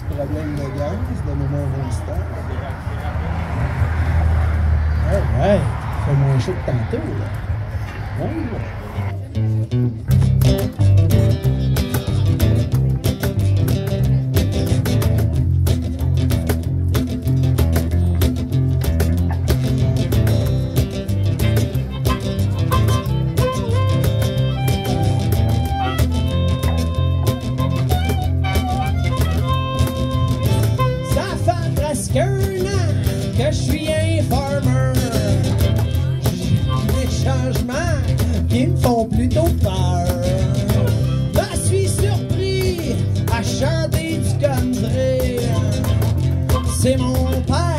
problème de gaz de Momo Vincent. Alright, ça fait moins chaud que tantôt, là. Bon, que je suis un farmer. J'ai des changements qui me font plutôt peur. Je suis surpris à chanter du country. C'est mon père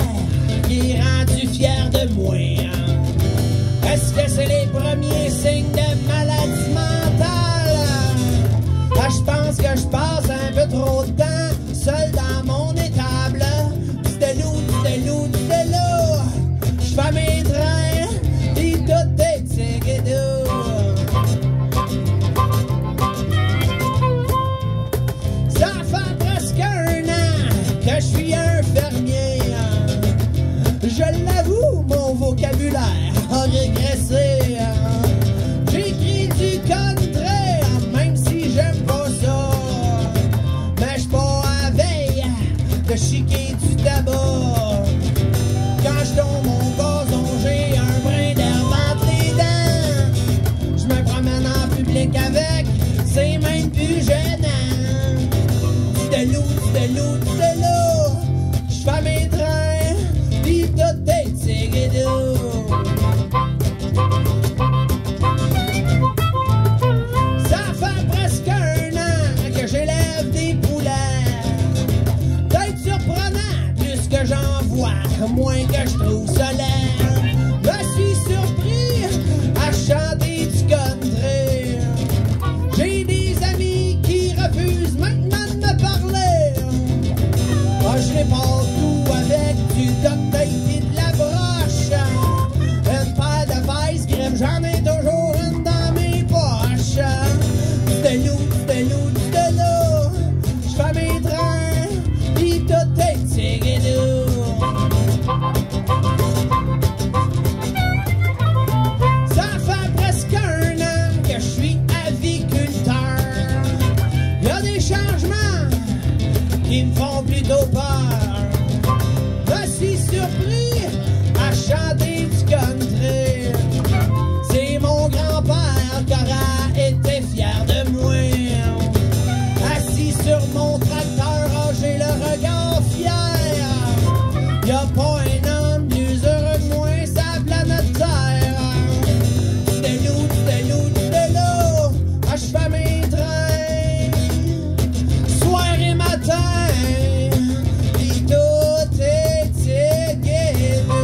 qui est rendu fier de moi. Est-ce que c'est les premiers signes de maladie mentale? Ah, je pense que je passe un peu trop de temps seul dans mon étable. Je fais mes trains, pis tout est tigidou. Ça fait presque un an que je suis un fermier. Je l'avoue, mon vocabulaire a régressé. J'écris du country, même si j'aime pas ça. Mais j'suis pas à veille de chiquer du tabac. Quand je tombe mon gazon, j'ai un brin d'herbe entre les dents. Je me promène en public avec, c'est même plus gênant. De l'eau, je fais mes trains, pis tout est tigidou. Ça fait presque un an que j'élève des poulets. Peut-être surprenant, plus que j'en vois, moins que je trouve solaire. Je suis surpris à chanter du country. J'ai des amis qui refusent maintenant de me parler. Ah, je répare tout avec du duct tape et de la broche. Une paire de vice griffes, j'en ai toujours une dans mes poches. De l'eau, je fais mes trains, pis tout est tigidou. Ça fait presque un an que je suis aviculteur. Y'a des changements qui me font plutôt peur. Je suis surpris à chanter du country. C'est mon grand-père qui aura été fier de moi. Assis sur mon tracteur, oh, j'ai le regard fier. Y'a pas un homme plus heureux que moi, sa planète Terre. De l'eau, ah, je fais mes trains, soir et matin, pis tout est tigidou.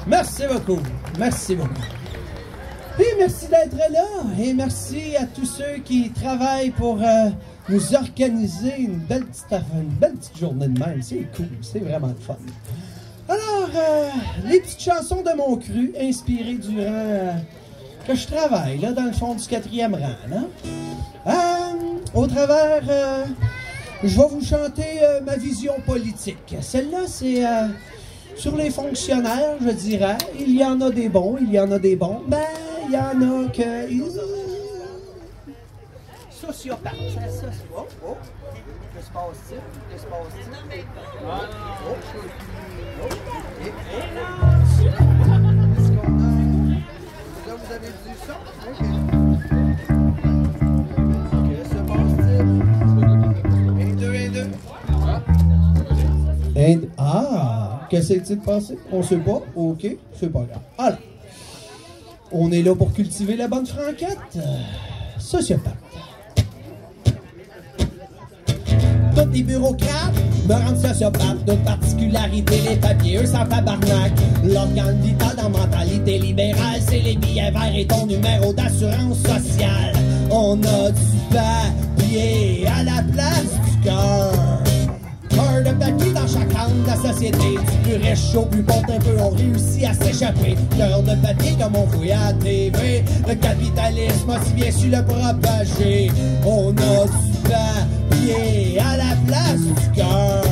Merci beaucoup, merci beaucoup. Et merci d'être là et merci à tous ceux qui travaillent pour nous organiser une belle petite journée de même. C'est cool, c'est vraiment le fun. Alors, les petites chansons de mon cru inspirées durant que je travaille là dans le fond du 4e rang. Là. Au travers, je vais vous chanter ma vision politique. Celle-là, c'est sur les fonctionnaires, je dirais. Il y en a des bons, il y en a des bons. Ben, il y en a que... Sociopathe. Oh, oh. Que se passe-t-il? Que se passe-t-il? Oh, oh. Et là, est-ce qu'on a... Là, vous avez du son? OK. Que se passe-t-il? Un, deux. Ah! Que s'est-il passé? On sait pas. OK. C'est pas grave. Alors. On est là pour cultiver la bonne franquette. Sociopathe. Tous les bureaucrates me rendent sociopathe. D'autres particularités, les papiers, eux sans tabarnak. L'organe vital dans mentalité libérale, c'est les billets verts et ton numéro d'assurance sociale. On a du papier à la place du cœur. Heures de papier dans chaque angle de la société. Du plus riche au plus bon un peu, on réussit à s'échapper. Cœur de papier comme on voit à la TV. Le capitalisme a si bien su le propager. On a du papier à la place du cœur.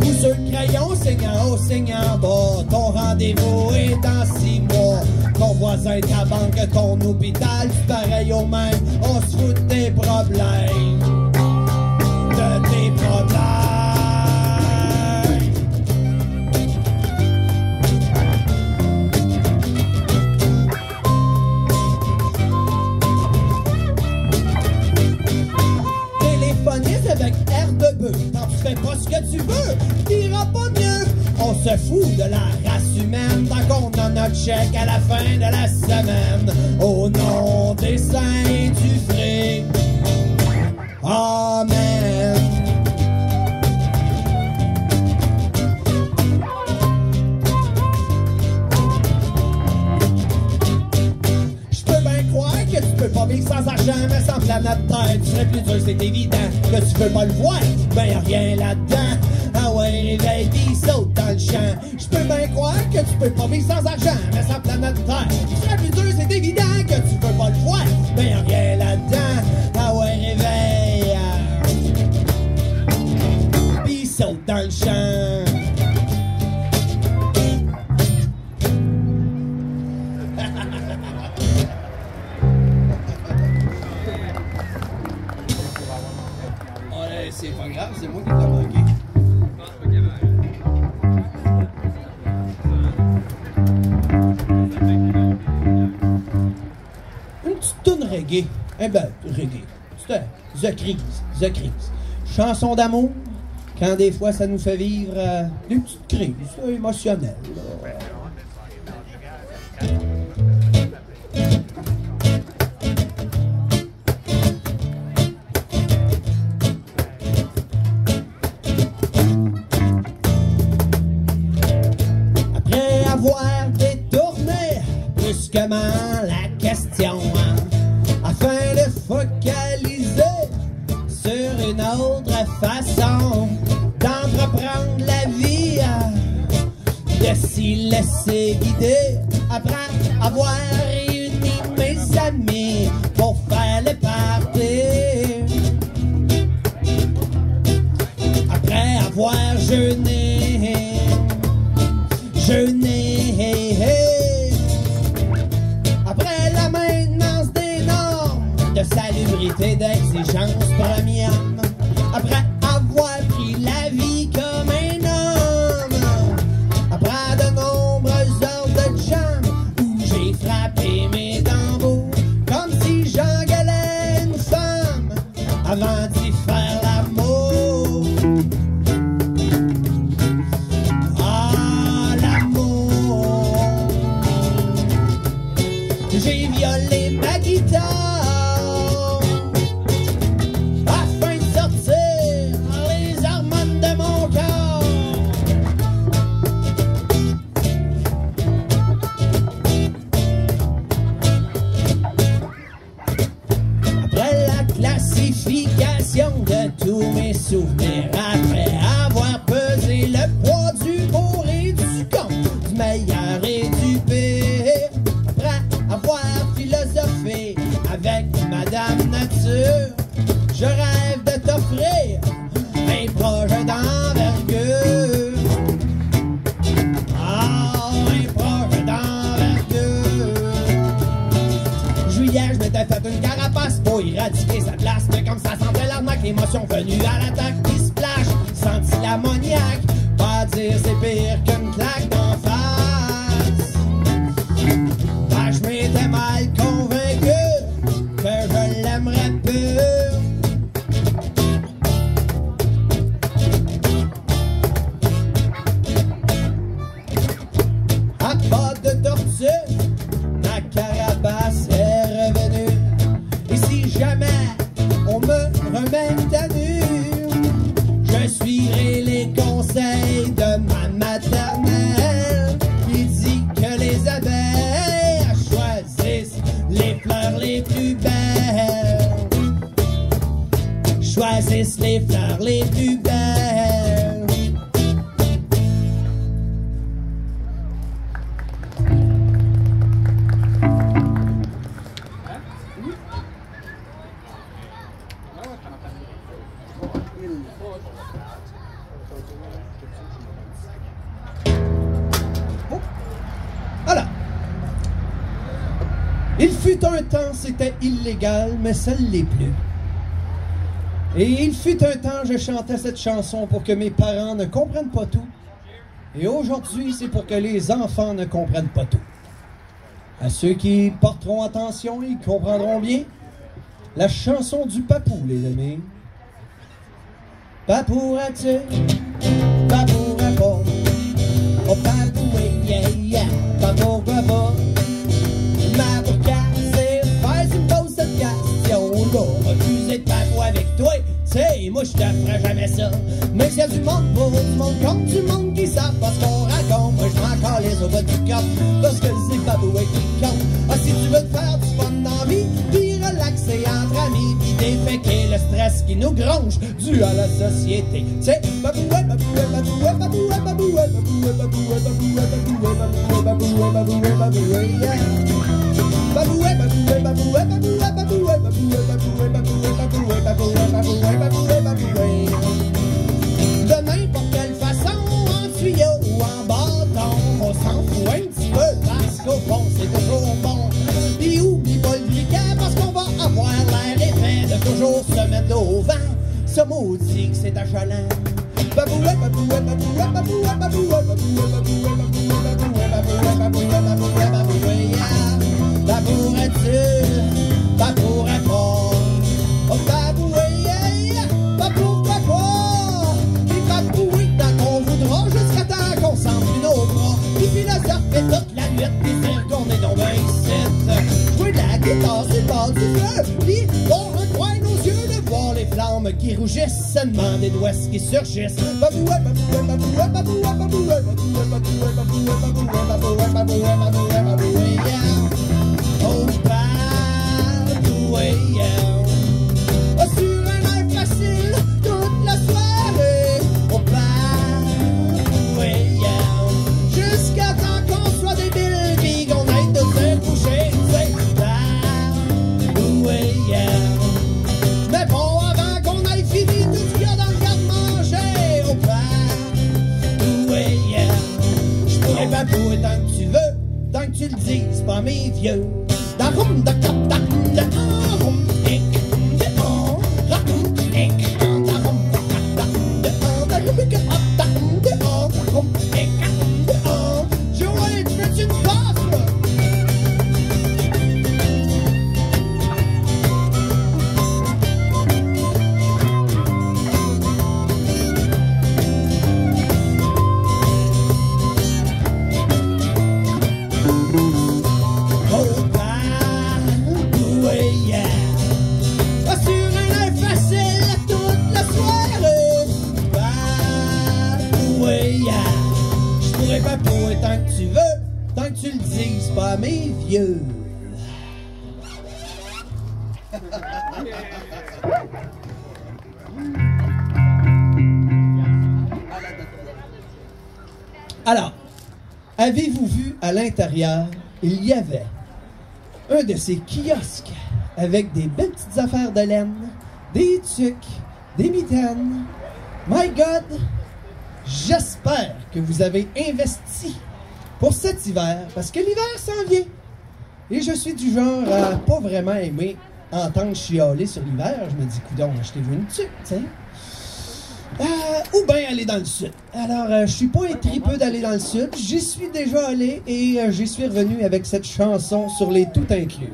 Ou sur le crayon, saignant haut, saignant bas. Ton rendez-vous est dans 6 mois. Ton voisin, ta banque, ton hôpital, c'est pareil au même. On se fout de tes problèmes. De tes problèmes. Téléphoniste avec air de bœuf. Quand tu fais pas ce que tu veux, t'ira pas mieux. On se fout de la race humaine tant qu'on a notre chèque à la fin de la semaine. Au nom des saints du fric. Amen. Je peux bien croire que tu peux pas vivre sans argent, mais sans planète Terre, tu serais plus dur, c'est évident. Que tu peux pas le voir, ben y'a rien là-dedans. Ah ouais, réveille pis saute dans le champ. Je peux bien croire que tu peux pas vivre sans argent, mais sans planète Terre, tu serais plus dur, c'est évident. Que tu peux pas le voir, ben y'a rien là-dedans. Ah ouais, réveille pis saute dans le champ. C'est pas grave, c'est moi qui l'ai manqué. Une petite toune reggae. Eh ben, reggae. C'était The Crise. The Crise. Chanson d'amour, quand des fois ça nous fait vivre des petites crises émotionnelles. Avoir détourné brusquement la question afin de focaliser sur une autre façon d'entreprendre la vie, de s'y laisser guider après avoir réuni mes amis pour faire le party. Après avoir jeûné, après la maintenance des normes de salubrité, d'exigence première, après avoir pris la vie comme un homme, après de nombreuses heures de jam où j'ai frappé mes tambours comme si j'engueulais une femme avant d'y faire l'amour. J'ai violé ma guitare afin de sortir les hormones de mon corps. Après la classification de tous mes souvenirs, après avoir pesé le poids du pour et du contre, du meilleur et du pire, avoir philosophé avec Madame Nature, je rêve de t'offrir un projet d'envergure. Ah, un projet d'envergure. Juillet, je m'étais fait une carapace pour éradiquer sa place, mais comme ça sentait l'arnaque, l'émotion venue à l'attaque qui splash, senti l'ammoniaque, pas dire c'est pire qu'une claque d'en face. Je m'étais mal convaincu que je l'aimerais peu. À pas de tortue, ma carapace est revenue. Et si jamais on me remet à nu, je suivrai les conseils de ma maternelle qui dit que les abeilles choisissent les fleurs les plus belles. Choisissent les fleurs les plus belles. Il fut un temps, c'était illégal, mais ça ne l'est plus. Et il fut un temps, je chantais cette chanson pour que mes parents ne comprennent pas tout. Et aujourd'hui, c'est pour que les enfants ne comprennent pas tout. À ceux qui porteront attention, ils comprendront bien la chanson du papou, les amis. Papouras-tu, papouras pas, oh papoué, yeah, yeah, papouras pas. Ma bourcasse, c'est faire une pause de question, là, refuser de papou avec toi, c'est moi je te ferai jamais ça. Mais s'il y a du monde pour du monde comme du monde qui savent pas ce qu'on raconte, moi je m'en calisse au bas du cap, parce que c'est papoué qui compte. Ah, si tu veux te faire du fun dans la vie, puis relaxer entre amis, puis déféquer le stress qui nous gronge dû à la société. C'est baboué, baboué, baboué, baboué, baboué, baboué, baboué, baboué, baboué, baboué, baboué, baboué, yeah. Baboué, baboué, baboué, baboué, baboué, baboué, baboué, baboué, baboué, baboué, baboué, baboué. De n'importe quelle façon, en tuyau ou en bâton, on s'en fout un petit peu parce qu'au fond c'est toujours bon. Puis oublie pas le briquet parce qu'on va avoir l'air épais de toujours se mettre au vent. Ce maudit que c'est achalant. Baboué, baboué, baboué, baboué, baboué, baboué, baboué, baboué, baboué, baboué, baboué, baboué, yeah. Babourais-tu, babourais pas, oh baboué, yeah, babourais pas. Puis baboué tant qu'on voudra jusqu'à temps qu'on sente plus nos bras. Puis philosopher toute la nuit, puis dire qu'on est donc ben ici. Jouer de la guitare sur le bord du feu, puis on recoin nos yeux de voir les flammes qui rougissent, se demander d'où est-ce qu'ils surgissent. Baboué, baboué, baboué, baboué, baboué, baboué, baboué, baboué, baboué, baboué, baboué, baboué, baboué, yeah. Oh, baboué, yeah. Sur un air facile toute la soirée. Oh, baboué, yeah. Jusqu'à temps qu'on soit débiles pis qu'on aille de se coucher. C'est baboué, yeah. Mais bon, avant qu'on aille fini tout ce qu'il y a dans le garde-manger. Oh, baboué, yeah. J'pourrais babouer tant que tu veux, tant que tu le dises, pas mes vieux. Da rum da kap da rum da rum ek de on da rum ek da rum da kap da da rum ek da rum de on rum ek de on. Joël, tu veux une passe? Baboué tant que tu veux, tant que tu le dises pas à mes vieux. Alors, avez-vous vu à l'intérieur, il y avait un de ces kiosques avec des belles petites affaires de laine, des tucs, des mitaines. My God! J'espère que vous avez investi pour cet hiver, parce que l'hiver s'en vient. Et je suis du genre à pas vraiment aimer entendre chialer sur l'hiver. Je me dis, coudonc, achetez-vous une tuque, tu sais. Ou bien aller dans le sud. Alors, je suis pas un tripeux d'aller dans le sud. J'y suis déjà allé et j'y suis revenu avec cette chanson sur les tout inclus.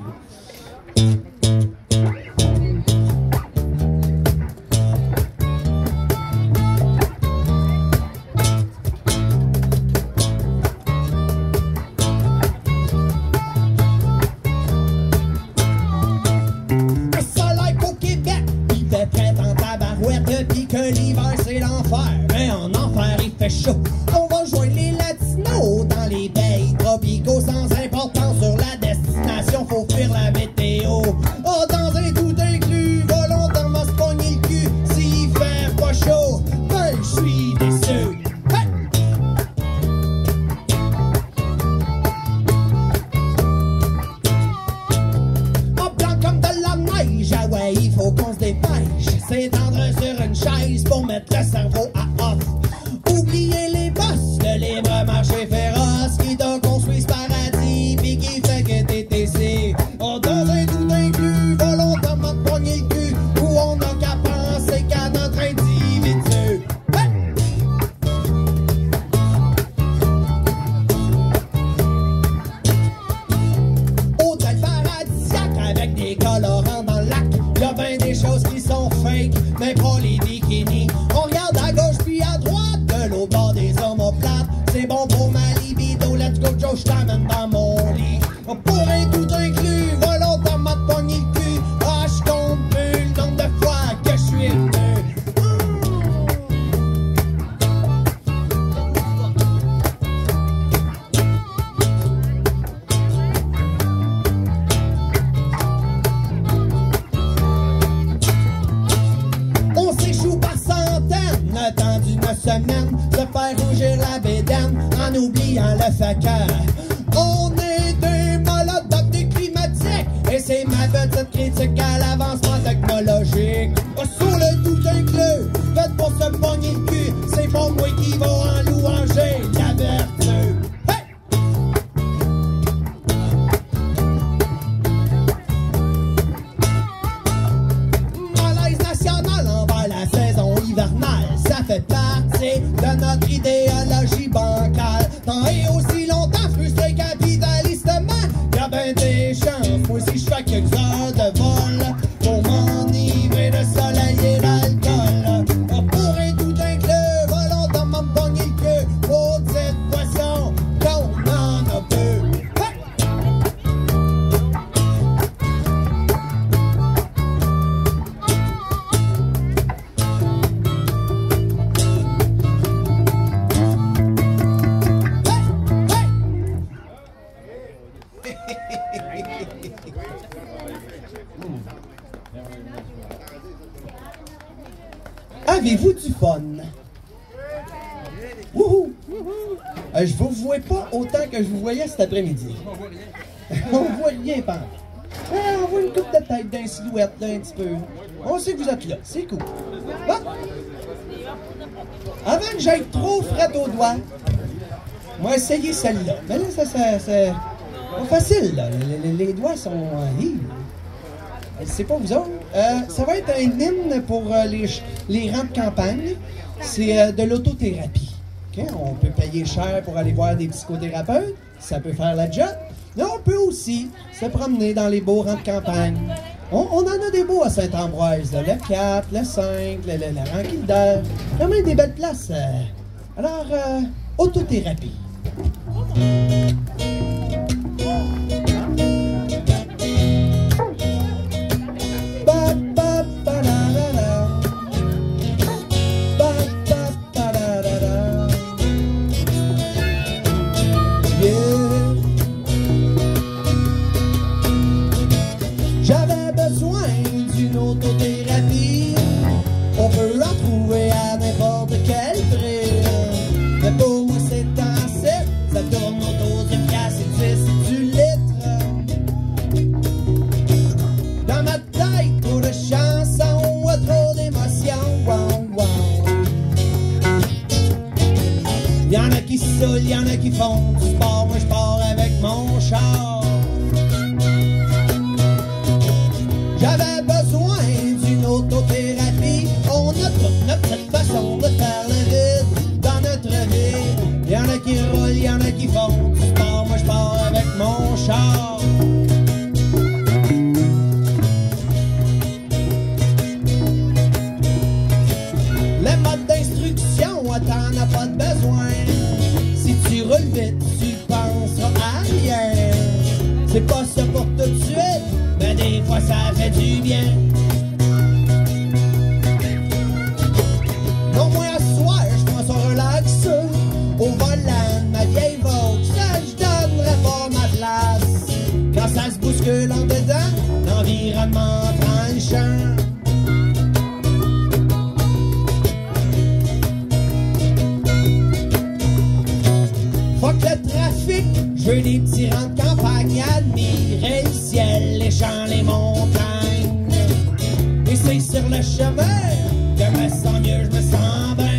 Puis que l'hiver c'est l'enfer, mais en enfer il fait chaud. On va joindre les latinos dans les pays tropicaux, sans importance sur la destination, faut fuir la météo. Oh, dans un tout inclus, volontairement se pogner le cul, s'il fait pas chaud, ben je suis déçu. Hey! En blanc comme de la neige, ah ouais, il faut qu'on se dépêche. S'étendre sur une chaise pour mettre le cerveau à off. Oubliez les boss, le libre marché féroce qui t'a construit ce paradis pis qui fait que t'es ici. le fait que on est des malades d'apnée climatique. Et c'est ma petite critique à l'avancement technologique. Sur le tout inclus, faites pour se pogner le cul. C'est pas moi qui va en louanger la vertu. Hey! Malaise national envers la saison hivernale. Ça fait partie de notre idéologie bancale. Tant et aussi longtemps frustré capitalistement, y'a ben des chances. Moi si je fais quelques heures de vol pour m'enivrer de soleil et d'alcool. On pourrait tout inclure, volontairement me pogner le cul. Maudite poisson, qu'on en a peu. Hey! Avez-vous du fun? Wouhou! Je vous vois pas autant que je vous voyais cet après-midi. On voit rien, pas. On voit une coupe de tête d'un silhouette, là, un petit peu. On sait que vous êtes là, c'est cool. Bon. Avant que j'aille trop frette aux doigts, on va essayer celle-là. Mais là, c'est pas facile, là. Les doigts sont... c'est pas vous autres. Ça va être un hymne pour les rangs de campagne. C'est de l'autothérapie. Okay? On peut payer cher pour aller voir des psychothérapeutes. Ça peut faire la job. Mais on peut aussi se promener dans les beaux rangs de campagne. On en a des beaux à Saint-Ambroise. Le 4, le 5, le rang Kildare. Quand même des belles places. Alors, autothérapie. J'avais besoin d'une autothérapie. On peut en trouver à n'importe quel prix. Mais pour moi c'est assez. Ça tourne autour du casse et du litre. Dans ma tête, trop de chansons, trop d'émotions. Wow, wow. Y'en a qui saoulent, y'en a qui font du sport. Moi je pars avec mon char. J'avais besoin d'une autothérapie. On a toute notre petite façon de faire le vide dans notre vie. Y'en a qui roulent, y'en a qui font du sport. Moi je pars avec mon char. Les modes d'instruction, t'en as pas de besoin. Si tu roules vite, tu penseras à rien. C'est pas ça pour tout de suite, mais des fois ça fait du bien. Non, moi à soir, je prends ça relax. Au volant de ma vieille Vaux, ça je donnerais pas ma place. Quand ça se bouscule en dedans, l'environnement prend le champ. Fuck le trafic, je veux des petits rangs de campagne, admirer le ciel, les champs, les montagnes. Et c'est sur le chemin que je me sens mieux, je me sens bien.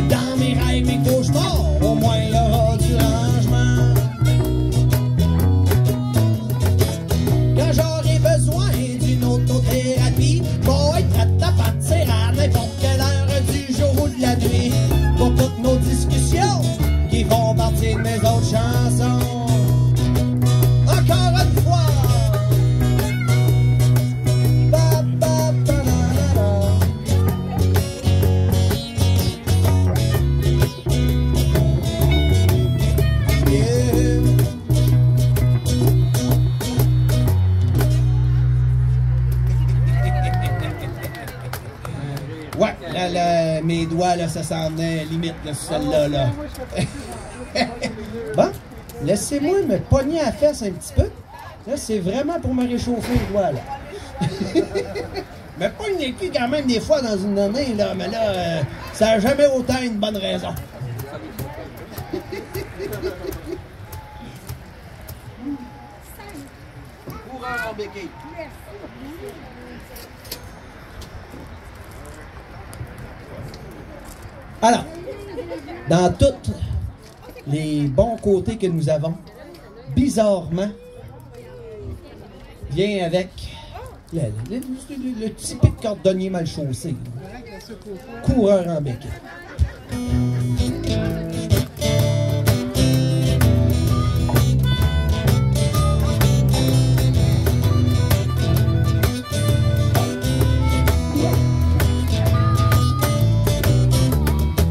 Dans mes rêves, Ouais, là, mes doigts, là, ça s'en venait limite, là, celle-là, là. Bon, laissez-moi me pogner à la fesse un petit peu. Là, c'est vraiment pour me réchauffer les doigts, là. Me pogne les culs quand même des fois dans une année, là, mais là, ça n'a jamais autant une bonne raison. Coureur en béquille. Alors, dans tous les bons côtés que nous avons, bizarrement, vient avec le typique cordonnier mal chaussé. Coureur en béquille.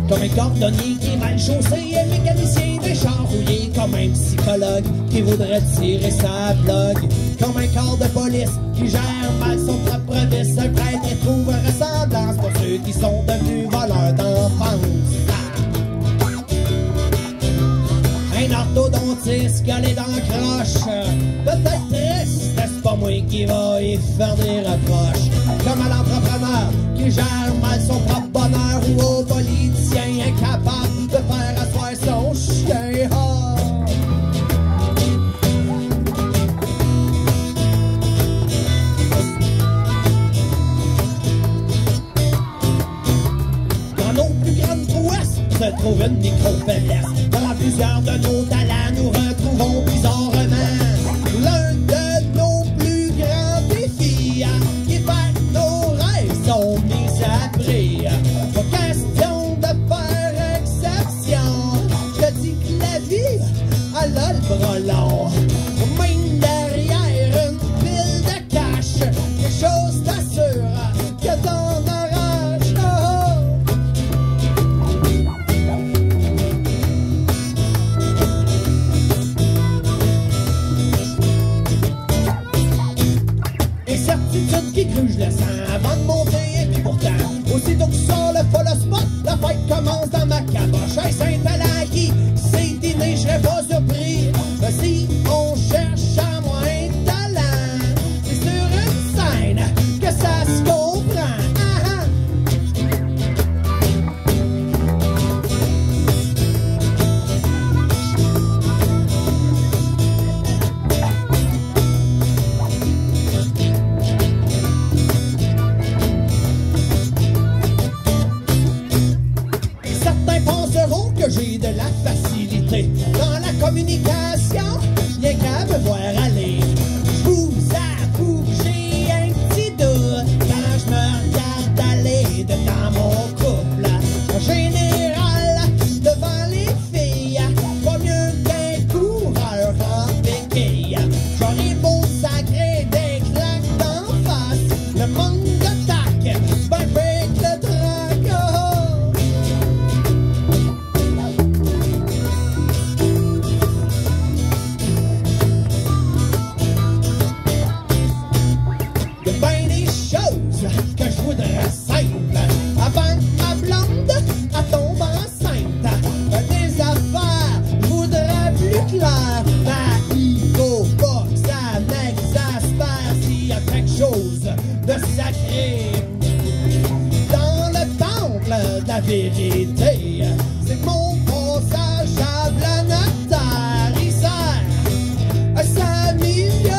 Comme un cordonnier qui est mal chaussé, un mécanicien de char rouillé, comme un psychologue qui voudrait tirer sa blague, comme un corps de police qui gère mal son propre vice, un prêtre et trouve ressemblance pour ceux qui sont devenus voleurs d'enfance. Un orthodontiste qui a les dents croches, peut-être triste, c'est pas moi qui va y faire des reproches. Comme à l'entrepreneur qui gère mal son propre bonheur, ou au politicien incapable de faire asseoir son chien. Oh. Dans nos plus grandes prouesses se trouve une micro-faiblesse. Dans plusieurs de nos talents, nous retrouvons bizarrement l'un de nos plus grands défis, qui fait que nos rêves sont mis à prix. Pas question de faire exception, je te dis que la vie, elle a le bras long. Même derrière une pile de cash, quelque chose t'assure que t'en arraches. Oh. Incertitude qui gruge le sang avant de monter, et puis pourtant, aussitôt que sort le follow spot, la fête commence dans ma caboche. Hey, Saint-Alaki, c'est dîner, je serais pas surpris. Si on cherche à moins de talent, c'est sur une scène que ça se comprend. Ah, ah. Certains penseront que j'ai de la facilité dans la communication, bien qu'à me voir aller. Je vous avoue que j'ai un petit doute quand je me regarde aller devant mon couple. En général, devant les filles, pas mieux qu'un coureur en béquille. J'aurais beau sacrer des claques d'en face, le manque de tac, ben fait que le trac. Oh. Il y a bien des choses que je voudrais simple avant que ma blonde elle tombe enceinte. Des affaires, je voudrais plus clair. Ben, il faut pas que ça m'exaspère s'il y a quelque chose de sacré dans le temple de la vérité. C'est que mon passage à la notaire, il sert à s'améliorer.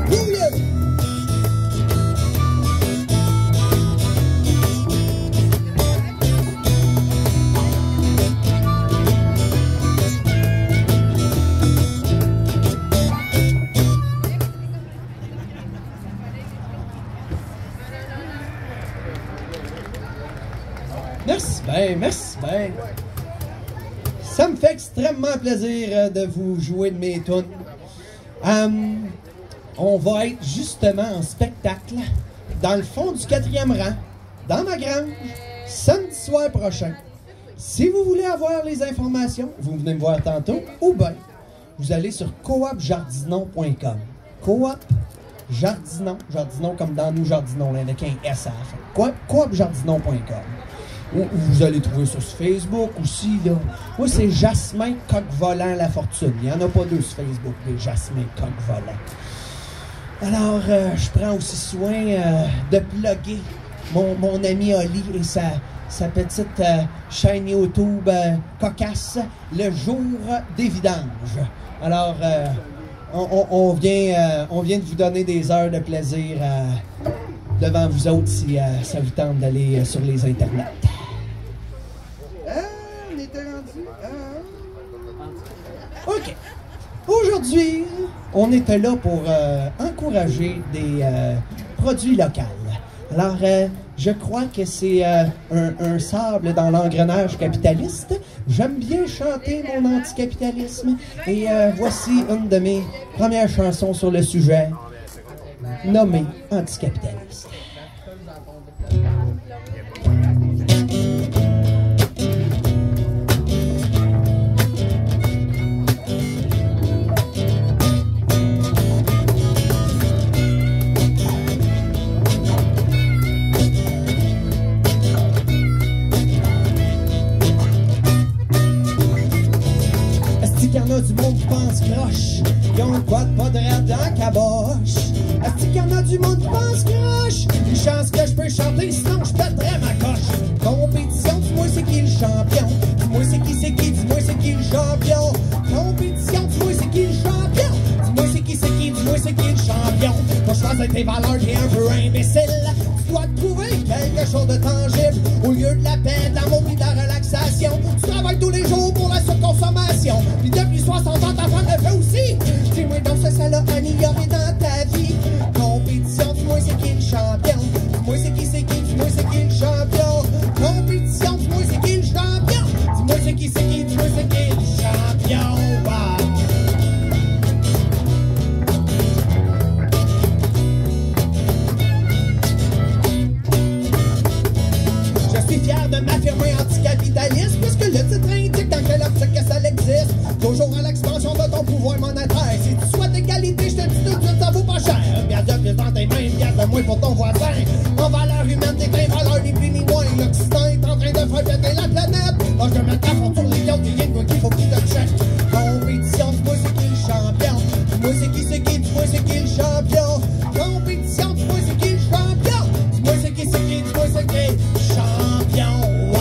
Ouais. Yeah. Merci bien, merci bien. Ça me fait extrêmement plaisir de vous jouer de mes tunes. On va être justement en spectacle dans le fond du 4e rang, dans ma grange, samedi soir prochain. Si vous voulez avoir les informations, vous venez me voir tantôt, ou bien vous allez sur coopjardinon.com. Jardinon. Jardinon comme dans nous Jardinons, là, avec un S à la fin. Coopjardinon.com. Vous allez trouver sur Facebook aussi, là. Moi, c'est Jasmin Coq-Volant La Fortune. Il n'y en a pas deux sur Facebook, des Jasmin Coq-Volant. Alors, je prends aussi soin de plugger mon ami Oli et sa petite chaîne YouTube cocasse, Le Jour des Vidanges. Alors, on vient de vous donner des heures de plaisir devant vous autres si ça vous tente d'aller sur les internets. On était rendu. OK. Aujourd'hui, on était là pour encourager des produits locaux. Alors, je crois que c'est un sable dans l'engrenage capitaliste. J'aime bien chanter mon anticapitalisme. Et voici une de mes premières chansons sur le sujet, nommée Anticapitaliste. Qu'il y en a du monde qui pense croche, qui ont quoi de pas de raide dans la caboche. Est-ce qu'il y en a du monde qui pense croche? Une chance que je peux chanter, sinon je pèterais ma coche. Compétition, dis-moi c'est qui le champion? Dis-moi c'est qui, dis-moi c'est qui le champion? Compétition, dis-moi c'est qui le champion? Dis-moi c'est qui, dis-moi c'est qui le champion? Quand je pense à tes valeurs, t'es un peu imbécile. Tu dois te trouver quelque chose de tangible. Au lieu de la paix, de l'amour et de la relaxation, tu travailles tous les jours pour la surconsommation. Puis depuis 60 ans, ta femme le fait aussi. Dis-moi donc ça l'a amélioré dans ta vie. Compétition, dis-moi c'est qui le champion? Dis-moi c'est qui, dis-moi c'est qui le champion? Compétition, dis-moi c'est qui le champion? Dis-moi c'est qui, dis-moi c'est qui le champion? Wow. Fier de m'affirmer anticapitaliste, puisque le titre indique dans quelle optique que ça existe. Toujours à l'expansion de ton pouvoir monétaire. Si tu souhaites égalité, je te dis tout de suite, ça vaut pas cher. Une pièce de plus dans tes mains, une pièce de moins pour ton voisin. En valeur humaine, t'es plein valeur, ni plus ni moins. L'Occident est en train de faire péter la planète. Moi, je vais mettre la faute sur les autres, il y a quoi qu'il faut qu'il te check. Compétition, dis-moi c'est qui le champion? Dis-moi c'est qui, dis-moi c'est qui le champion? Compétition, dis-moi c'est qui le champion? Dis-moi c'est qui, dis-moi c'est qui le champion? Wow!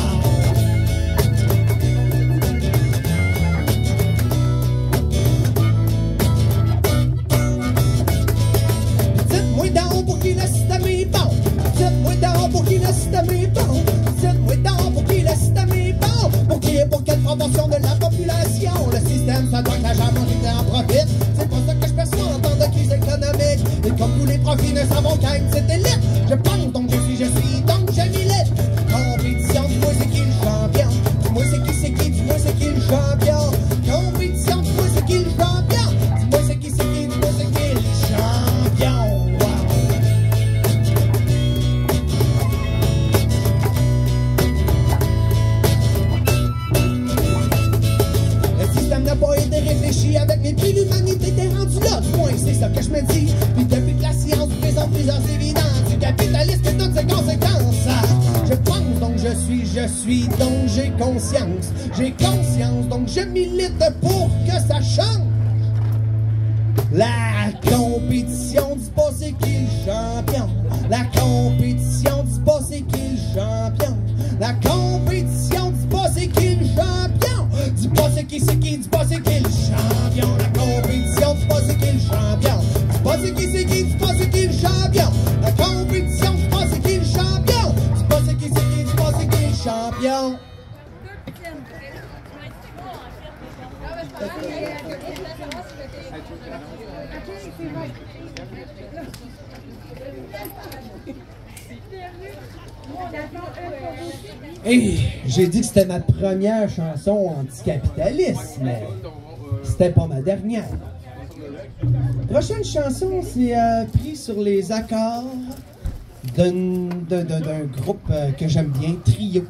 Dites-moi donc pour qui le système est bon. Dites-moi donc pour qui le système est bon. Dites-moi donc pour qui le système est bon. Pour quelle proportion de la population le système, ça doit que la majorité en profite. C'est pas ça que je perçois en temps de crise économique. Et comme tous les profits ne savons qu'à une petite élite, je pense donc je suis donc je milite. Compétition, dis-moi c'est qui le champion? Dis-moi c'est qui, dis-moi c'est qui le champion? Compétition, dis-moi c'est qui le champion? Dis-moi c'est qui, dis-moi c'est qui le champion? Wow! Le système n'a pas été réfléchi avec mes pieds, l'humanité était rendue là, du moins c'est ça que je me dis. Puis depuis que la science présente plusieurs évidences du capitalisme et toutes ses conséquences, je pense donc je suis donc j'ai conscience donc je milite pour que ça change. La compétition dit pas c'est qui le champion. La compétition dit pas c'est qui le champion. La compétition dit pas c'est qui le champion. Dis pas c'est qui, dis pas c'est qui le champion. La compétition dit pas c'est qui le champion. Dis pas c'est qui, dis pas c'est qui le champion. La compétition dit pas c'est qui le champion. Dis pas c'est qui, dis pas c'est qui le champion. Et j'ai dit que c'était ma première chanson anticapitaliste, mais c'était pas ma dernière. Prochaine chanson, c'est pris sur les accords d'un groupe que j'aime bien, Trio,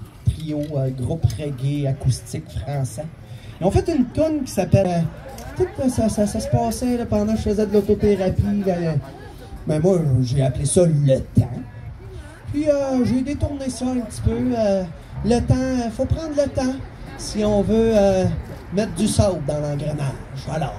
groupe reggae acoustique français. Ils ont fait une toune qui s'appelle... ça se passait là, pendant que je faisais de l'autothérapie. Mais moi, j'ai appelé ça le temps. Puis j'ai détourné ça un petit peu. Le temps, faut prendre le temps si on veut mettre du sable dans l'engrenage. Alors.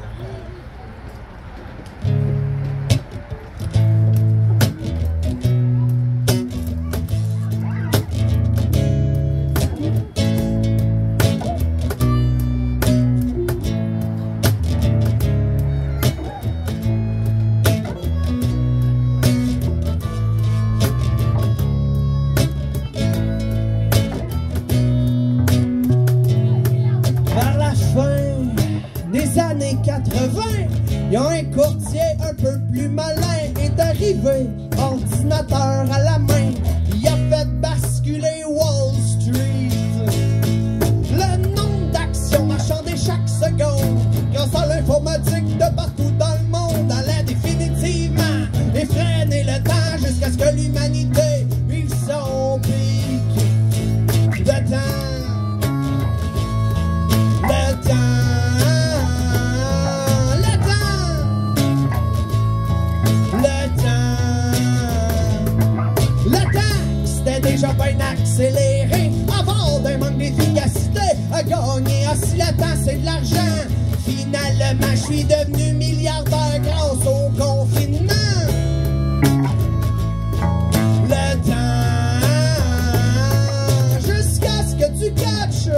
Il y a un courtier un peu plus malin est arrivé, ordinateur à la main. Il a fait basculer Wall Street. Le nombre d'actions marchandées chaque seconde, grâce à l'informatique de partout dans le monde, allait définitivement effréner le temps jusqu'à ce que l'humanité vive son pic de temps. Le temps. Déjà bien accéléré, avant d'un manque d'efficacité, à gagner assis le temps, c'est de l'argent. Finalement, je suis devenu milliardaire grâce au confinement. Le temps, jusqu'à ce que tu catches,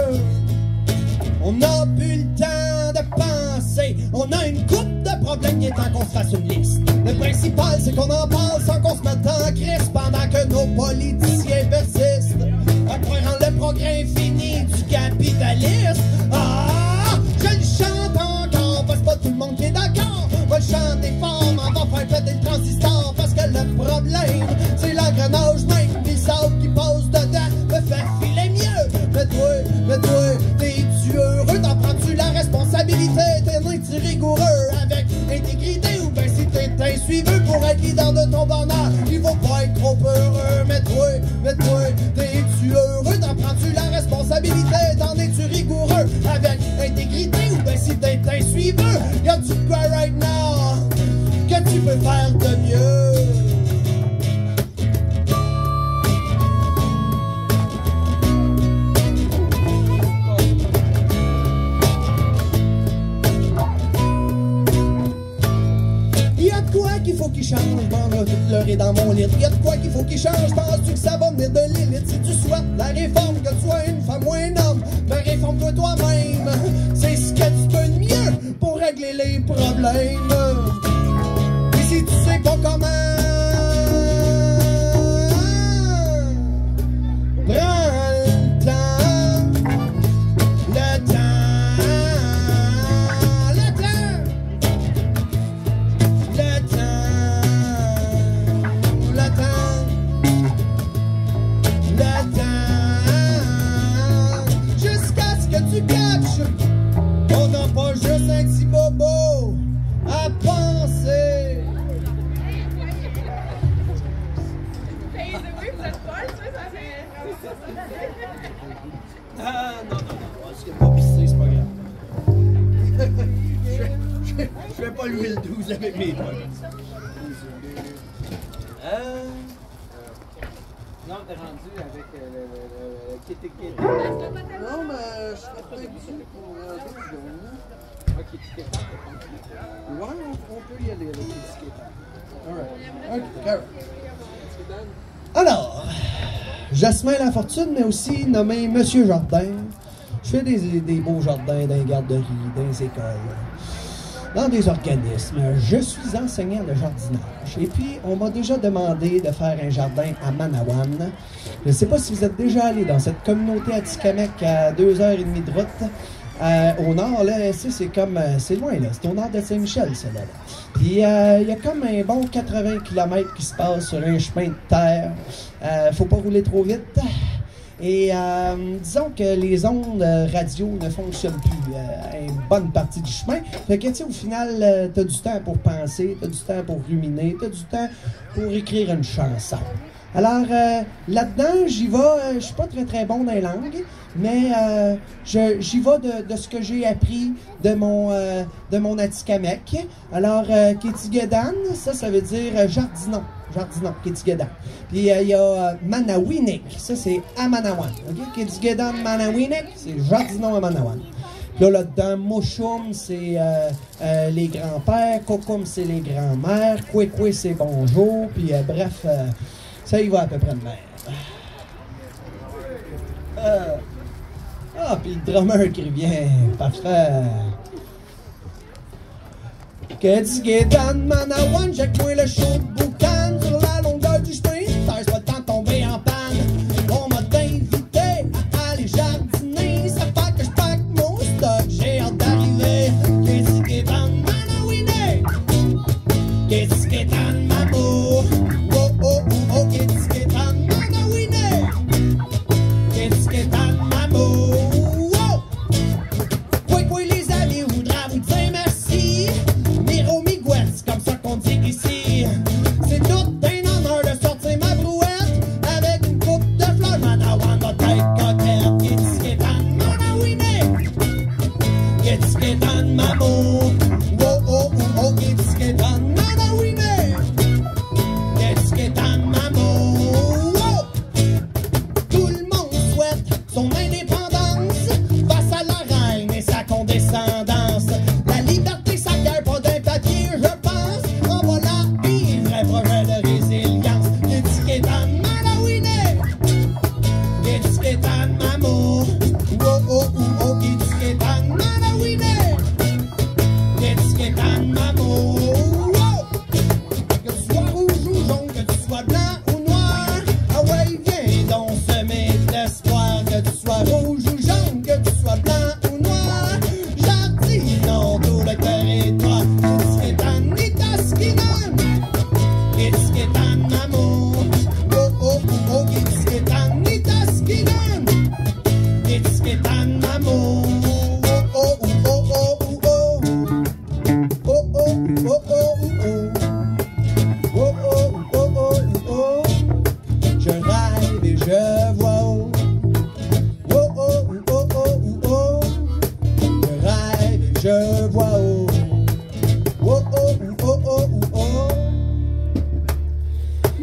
on n'a plus le temps de penser. On a une coupe de problèmes, il est temps qu'on se fasse une liste. Le principal, c'est qu'on en parle sans qu'on se mette en crise pendant que nos politiciens persistent à croire en le progrès infini du capitalisme. Ah, je le chante encore, parce que pas tout le monde qui est d'accord. On va le chanter fort, on va faire péter le transistor, parce que le problème, c'est l'engrenage même, pis le sable qui passe dedans me fait filer mieux. Mais toi, t'es-tu heureux? T'en prends-tu la responsabilité? T'es rigoureux avec intégrité, ou ben si t'es un suiveux pour être leader de ton bonheur, il faut pas être trop heureux. Mais toi, t'es-tu heureux? T'en prends-tu la responsabilité? T'en es-tu rigoureux avec intégrité, ou ben si t'es un suiveux, y'a-tu quoi right now que tu peux faire de mieux? Qu'il faut qu'il change, je m'en vais tout pleurer dans mon lit. Y'a de quoi qu'il faut qu'il change, penses-tu que ça va venir de l'élite? Si tu souhaites la réforme, que tu sois une femme ou un homme, ben réforme-toi toi-même. C'est ce que tu peux de mieux pour régler les problèmes. Et si tu sais pas comment, prends le temps, le temps. On n'a pas juste un petit bobo à penser. Ah non, c'est pas pissé, c'est pas grave. Je vais pas louer le 12 avec mes potes. Non, t'es rendu avec le Kitty. Non, mais je serais pas ici pour 2 secondes. Ok, Kitty, Ouais, on peut y aller avec les Alright. Ok, carré. Alors, Jasmin Lafortune, mais aussi nommé Monsieur Jardin. Je fais des beaux jardins dans les garderies, dans les écoles, dans des organismes. Je suis enseignant de jardinage. Et puis, on m'a déjà demandé de faire un jardin à Manawan. Je ne sais pas si vous êtes déjà allé dans cette communauté Atikamekw à 2h30 de route. Au nord, là, c'est loin, là. C'est au nord de Saint-Michel, ça, là. Puis, il y a comme un bon 80 km qui se passe sur un chemin de terre. Faut pas rouler trop vite. Et disons que les ondes radio ne fonctionnent plus à une bonne partie du chemin. Fait que, tu sais, au final, t'as du temps pour penser, t'as du temps pour ruminer, t'as du temps pour écrire une chanson. Alors, là-dedans, j'y vais, je suis pas très bon dans les langues, mais j'y vais de ce que j'ai appris de mon Atikamekw. Alors, Kitigedan, ça veut dire jardinant, Kitigedan. Puis, il y a Manawinik, ça c'est Amanawan. Okay? Kitigedan, Manawinik, c'est jardinant Amanawan. Là, là-dedans, Moshum, c'est les grands-pères, Kokum, c'est les grands-mères, Kwekwe, c'est bonjour, puis bref, ça y va à peu près de même. Puis le drummer qui revient, parfait. Kitigedan, Manawan, jette-moi le chaud de boucan sur la longueur du chemin, t'as pas le temps de tomber en panne. On m'a invité à aller jardiner, ça fait que je pack mon stock, j'ai hâte d'arriver. Kitigedan, Manawine, Kitigedan, Mamo, oh oh oh, Kitigedan, Manawine, Kitigedan, Mamo, oh. Oui, les amis, je voudrais vous dire merci. Miro Miguel, c'est comme ça qu'on dit ici. C'est tout un honneur de sortir ma brouette avec une coupe de fleurs. Manawan, notre tête coquette. Kitigedan, Manawine, Kitigedan, Mamo. Oh, oh, oh, oh, Kitigedan, Manawine, Kitigedan, Mamo. Oh. Tout le monde souhaite son indépendance face à la reine et sa condescendance. La liberté s'acquiert pas d'un papier, je pense. En voilà un vrai projet de résilience. Kitigedan, Manawine, Kitigedan, Mamo. Oh, oh, oh, oh, Kitigedan, Manawine, Kitigedan, Mamo. Oh. Que tu sois rouge ou jaune, que tu sois blanc ou noir, ah ouais, viens donc semer de l'espoir. Que tu sois rouge ou jaune, que tu sois blanc ou noir, jardinons tout le territoire. Kitigedan, Nitaskinan, Kitigedan, Mamo. Oh, oh, oh, oh, Kitigedan, Nitaskinan, Kitigedan, Mamo. Oh, oh, oh, oh, oh, oh. Oh, oh, oh, oh, oh. Oh, oh, oh, oh, oh. Je rêve et je vois haut. Oh, oh, oh, oh, oh. Je rêve et je vois haut. Oh, oh, oh, oh, oh.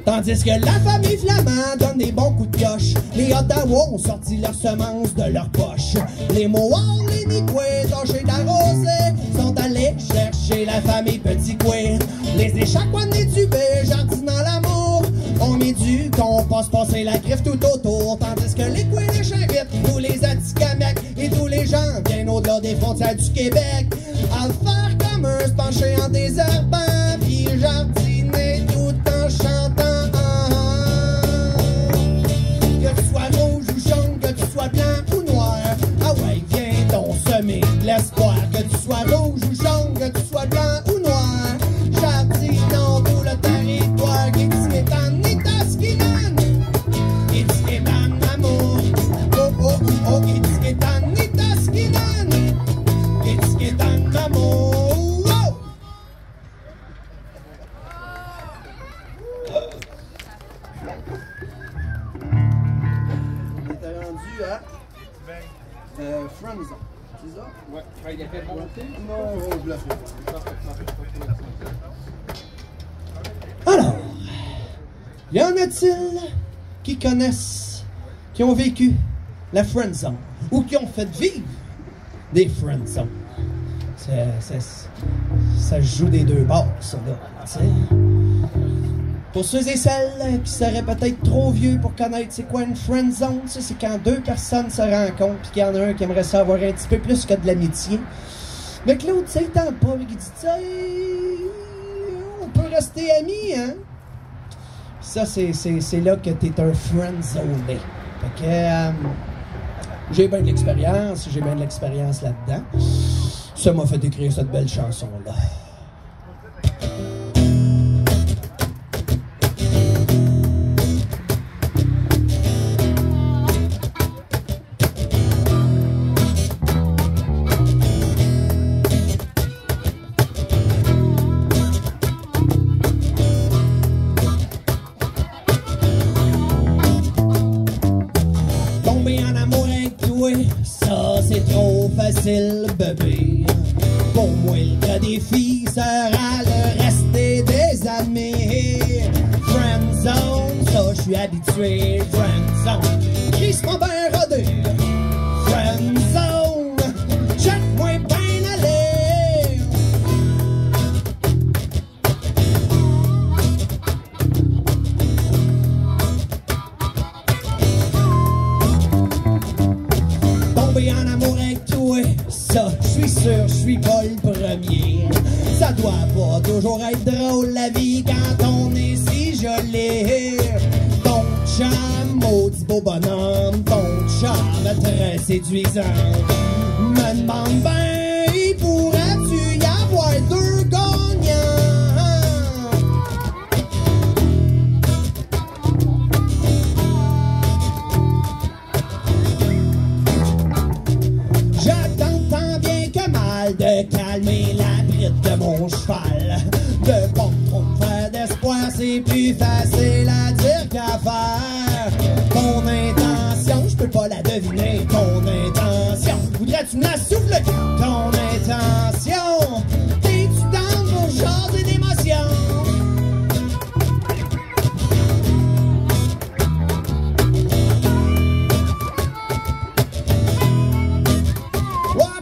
Tandis que la famille flamande donne des bons coups de pioche, les Ottawa ont sorti leurs semences de leur poche. Les Mohawks, les Niquets, tâchés d'arroser, sont allés chercher la famille Petit Coué. Les Échaqouans et Dubé, jardinant l'amour, ont mis du compost, passer la griffe tout autour. Tandis que les Coués, les Charrites, tous les Atikamekw et tous les gens bien au-delà des frontières du Québec, à faire comme eux, se pencher en désherbant, puis jardiner tout en chantant. Que tu sois rouge ou jaune, que tu sois blanc ou noir, ah ouais, viens donc semer de l'espoir. Que tu sois rouge ou jaune, que tu sois blanc ou noir, jardinons tout le territoire. Kitigedan, Nitaskinan, Kitigedan, Mamo. Oh, oh, oh, Kitigedan, Nitaskinan, Kitigedan, Mamo. Oh. On était rendu à Friendzone. C'est ça? Ouais, il a fait monter. Non, je la fais pas. Alors, y en a-t-il qui connaissent, qui ont vécu la Friendzone ou qui ont fait vivre des Friendzones? Ça se joue des deux bords, ça, là, tu sais. Pour ceux et celles qui seraient peut-être trop vieux pour connaître c'est quoi une friendzone, ça, c'est quand deux personnes se rencontrent puis qu'il y en a un qui aimerait ça avoir un petit peu plus que de l'amitié. Mais que l'autre, tu sais, il tente pas, mais qui dit, tu sais, on peut rester amis, hein? Ça, c'est là que t'es un friendzoné. Fait que j'ai bien de l'expérience, là-dedans. Ça m'a fait écrire cette belle chanson-là. facile, bébé. Pour moi, le gars des filles sera le rester des amis. Friendzone, ça je suis habitué. Friendzone, crisse-moi ben rodé. Friendzone, check-moi ben aller. Tomber en amour avec toi, ça, je suis sûr, je suis pas le premier. Ça doit pas toujours être drôle la vie quand on est si joli. Ton chum, maudit beau bonhomme, ton chum très séduisant. Me demande ben, pourrais-tu y avoir deux gagnants? J'attends tant bien que mal de calmer la bride de mon cheval. De pas trop me faire d'espoir, c'est plus facile à dire qu'à faire. Ton intention, je peux pas la deviner. Ton intention, voudrais-tu me la souffler? Ton intention, t'es-tu dans mon genre d'émotion?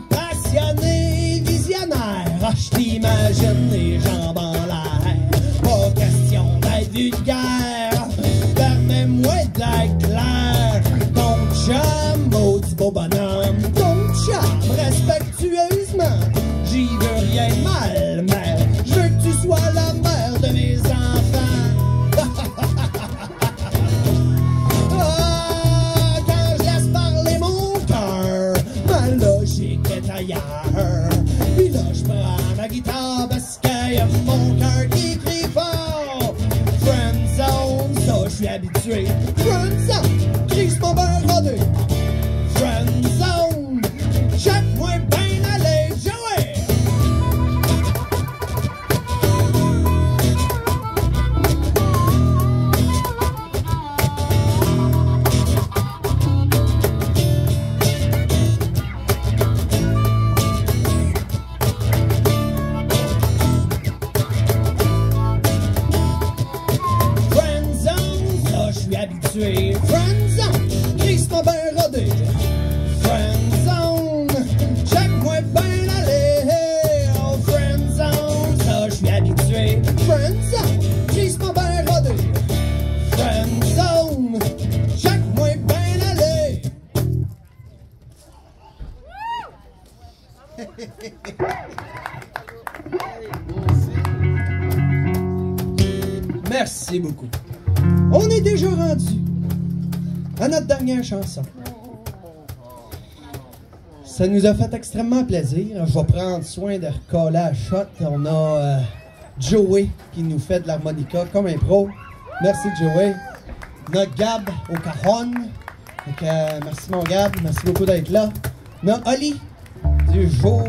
Passionné, visionnaire, je t'imagine les jambes en l'air. Pas question d'être vulgaire, permets-moi d'être clair. Ton chum, maudit beau bonhomme, ton chum, respectueusement, j'y veux rien de mal, mais je veux que tu sois la mère de mes enfants. Ah, quand je laisse parler mon cœur, ma logique est ailleurs. Puis là, je prends ma guitare parce qu'il y a mon cœur qui crie fort. Friendzone, ça, je suis habitué. Friendzone, crisse mon beurre rodé. Friendzone, check-moi ben aller, Joey. Habitué. Friendzone, crisse-moi ben rodé. Friendzone, check-moi ben aller. Oh, friendzone, ça je suis habitué. Friendzone, crisse-moi ben rodé. Friendzone, check-moi ben aller. Merci beaucoup. On est déjà rendu à notre dernière chanson. Ça nous a fait extrêmement plaisir. Je vais prendre soin de recoller à shot. On a Joey qui nous fait de l'harmonica comme un pro. Merci Joey. On a Gab au cajon. Merci mon Gab. Merci beaucoup d'être là. On a Oli du jour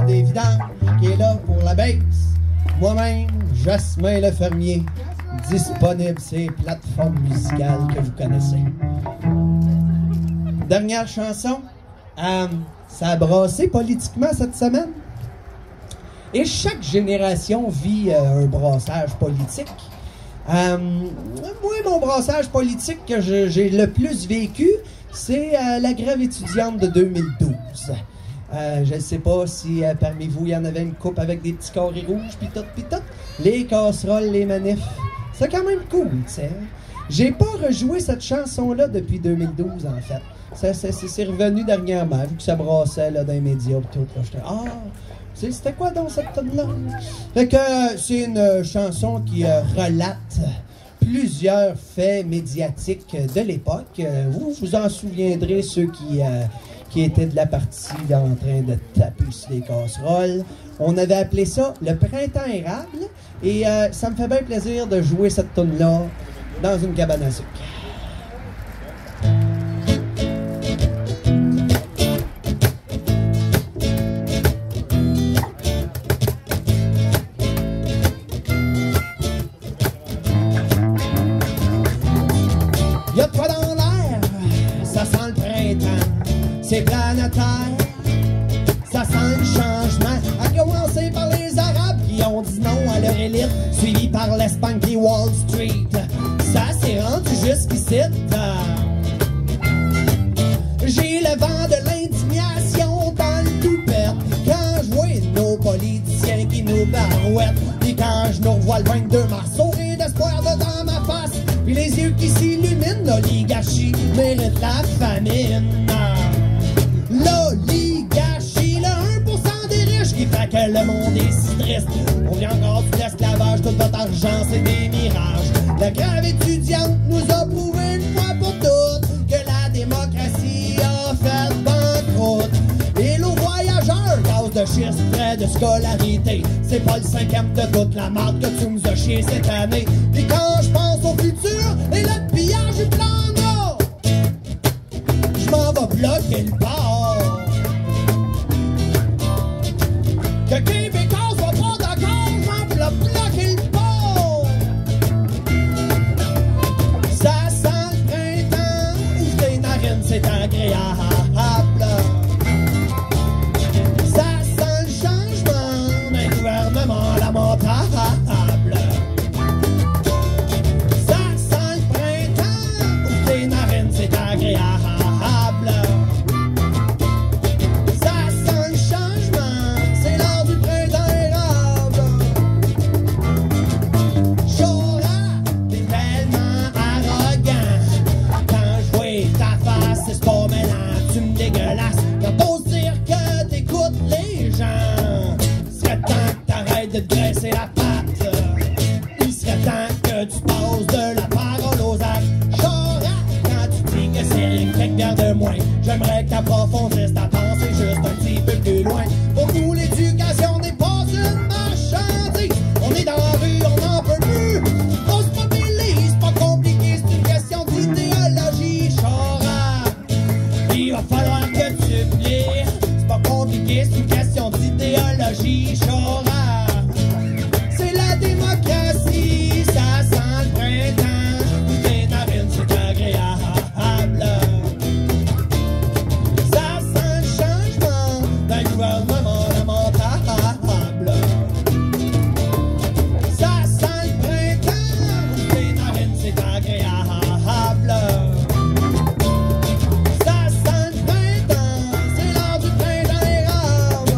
des vidanges qui est là pour la baisse. Moi-même, Jasmin le fermier. Disponible sur les plateformes musicales que vous connaissez. Dernière chanson, ça a brassé politiquement cette semaine. Et chaque génération vit un brassage politique. Moi, mon brassage politique que j'ai le plus vécu, c'est la grève étudiante de 2012. Je ne sais pas si parmi vous, il y en avait une coupe avec des petits carrés rouges, pis tout. Les casseroles, les manifs. C'est quand même cool, tu sais. J'ai pas rejoué cette chanson-là depuis 2012, en fait. C'est revenu dernièrement, vu que ça brassait là, dans les médias et tout. J'étais, c'était quoi donc cette tonne-là? Fait que c'est une chanson qui relate plusieurs faits médiatiques de l'époque. Vous vous en souviendrez, ceux qui étaient de la partie là, en train de taper sur les casseroles. On avait appelé ça le printemps érable. Et ça me fait bien plaisir de jouer cette tune-là dans une cabane à sucre. Y'a de quoi dans l'air, ça sent le printemps, c'est planétaire. par l'Espagne et Wall Street. Ça s'est rendu jusqu'ici. J'ai le vent de l'indignation dans le toupette quand je vois nos politiciens qui nous barouettent. Puis quand je nous revois le 22 mars, sourire d'espoir dedans ma face, puis les yeux qui s'illuminent, l'oligarchie mérite la famine. L'oligarchie, le 1% des riches qui fait que le monde est si triste. On vient encore de l'esclavage, tout votre argent c'est des mirages. La grève étudiante nous a prouvé une fois pour toutes que la démocratie a fait banqueroute. Et nos voyageurs, gaz de schiste, frais de scolarité, c'est pas le 5e de toute la marque que tu nous as chié cette année. Et quand je pense au futur et le pillage du plan Nord, je m'en vais bloquer le port. Que Québécois soient pas d'accord, je m'en vais bloquer le port. Ça sent le printemps, ouvre tes narines, c'est agréable. Ça sent le changement d'un gouvernement lamentable. Ça sent le printemps, ouvre tes narines, c'est agréable. Ça sent le changement, c'est l'heure du printemps érable. Chora, t'es tellement arrogant. Quand je vois ta face, c'est pas mêlant, tu me dégueulasses. Quand t'oses dire que t'écoutes les gens, il serait temps que t'arrêtes de te graisser la patte. Il serait temps que tu passes de la parole aux actes. Chora, quand tu dis que c'est rien que quelques de moins, j'aimerais que t'approfondisses ta pensée juste un petit peu plus loin. Pour nous, l'éducation n'est pas une marchandise. On est dans la rue, on n'en peut plus. On se mobilise, c'est pas compliqué, c'est une question d'idéologie. Chora, il va falloir que tu plies. C'est pas compliqué, c'est une question d'idéologie. Chora, c'est la démocratie, ça sent le printemps. Tes narines, c'est agréable. Ça sent le changement d'un gouvernement lamentable. Ça sent le printemps, tes narines, c'est agréable. Ça sent le printemps, c'est l'heure du printemps érable.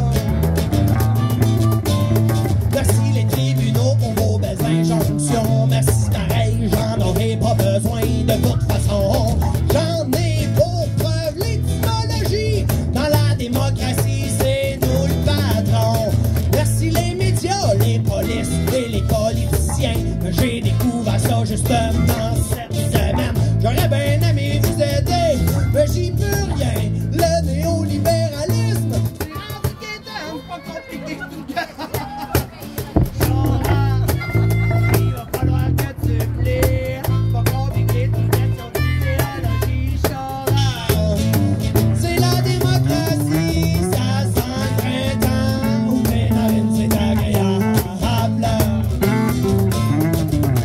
Merci les tribunaux pour vos belles injonctions. Merci pareil, j'en aurai pas besoin de toute façon. J'en ai pour preuve l'étymologie. Dans la démocratie, c'est nous le patron. Merci les médias, les polices et les politiciens. J'ai découvert ça justement cette semaine. J'aurais bien aimé vous aider, mais j'y peux rien. Le néolibéralisme, c'est rendu quétaine, c'est pas compliqué. Il va falloir que tu plies. C'est pas compliqué, c'est une question d'idéologie. Chora, c'est la démocratie, ça sent le printemps. Ouvre tes narines, c'est agréable.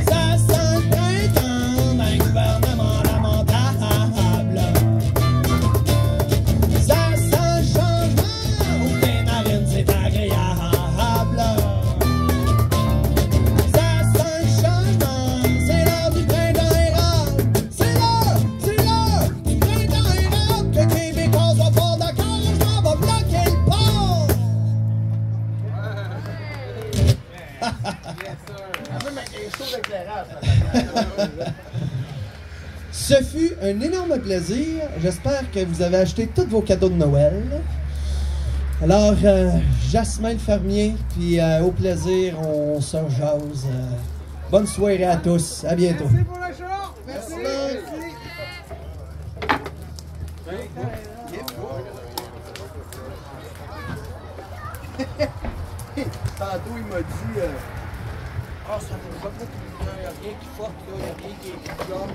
Ça sent le printemps d'un gouvernement lamentable. Ça sent le changement, ouvre tes narines, c'est agréable. Ça sent le changement, c'est l'heure du printemps érable. C'est l'heure du printemps érable. Que Québécois soient pas d'accord, je m'en vais bloquer le port. Ce fut un énorme plaisir. J'espère que vous avez acheté tous vos cadeaux de Noël. Alors, Jasmin le fermier, puis au plaisir, on se jase. Bonne soirée à tous. À bientôt. Merci pour le show. Merci. Tantôt, il m'a dit ça ne va pas, il n'y a rien qui forte, il n'y a rien qui est comme.